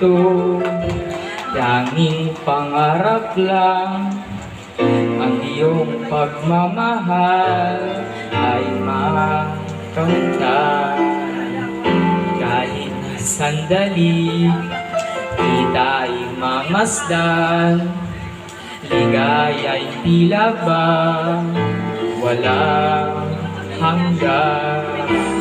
ito, tanging pangarap lang. Ang iyong pagmamahal ay makamtan. Kahit sandali, di tayo mamasdan. Ligaya'y tila ba walang hanggan.